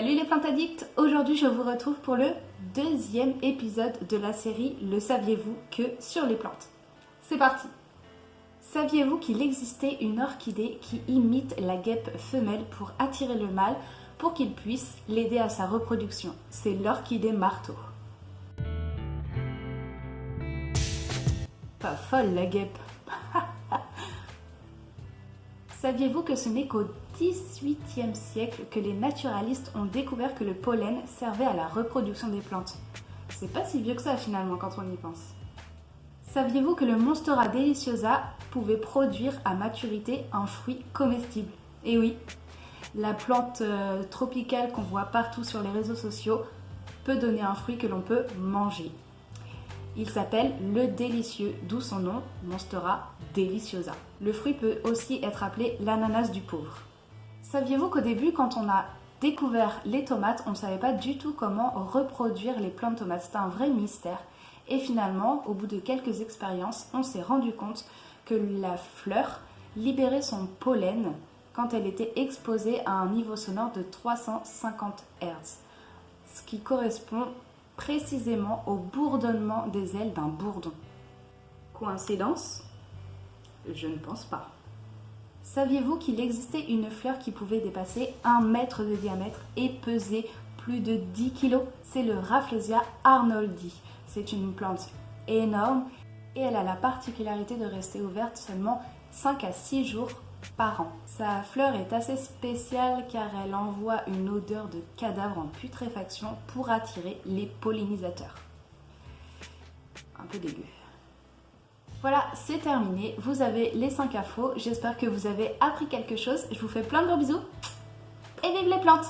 Salut les plantes addicts! Aujourd'hui je vous retrouve pour le deuxième épisode de la série Le saviez-vous que sur les plantes. C'est parti! Saviez-vous qu'il existait une orchidée qui imite la guêpe femelle pour attirer le mâle pour qu'il puisse l'aider à sa reproduction? C'est l'orchidée marteau. Pas folle la guêpe! Saviez-vous que ce n'est qu'au XVIIIe siècle que les naturalistes ont découvert que le pollen servait à la reproduction des plantes? C'est pas si vieux que ça finalement quand on y pense. Saviez-vous que le Monstera deliciosa pouvait produire à maturité un fruit comestible? Et oui, la plante tropicale qu'on voit partout sur les réseaux sociaux peut donner un fruit que l'on peut manger. Il s'appelle le délicieux, d'où son nom, Monstera deliciosa. Le fruit peut aussi être appelé l'ananas du pauvre. Saviez-vous qu'au début, quand on a découvert les tomates, on ne savait pas du tout comment reproduire les plants de tomates? C'était un vrai mystère. Et finalement, au bout de quelques expériences, on s'est rendu compte que la fleur libérait son pollen quand elle était exposée à un niveau sonore de 350 Hz, ce qui correspond précisément au bourdonnement des ailes d'un bourdon. Coïncidence? Je ne pense pas. Saviez-vous qu'il existait une fleur qui pouvait dépasser 1 mètre de diamètre et peser plus de 10 kg? C'est le Rafflesia arnoldi. C'est une plante énorme et elle a la particularité de rester ouverte seulement 5 à 6 jours par an. Sa fleur est assez spéciale car elle envoie une odeur de cadavre en putréfaction pour attirer les pollinisateurs. Un peu dégueu. Voilà, c'est terminé. Vous avez les 5 infos. J'espère que vous avez appris quelque chose. Je vous fais plein de gros bisous et vive les plantes!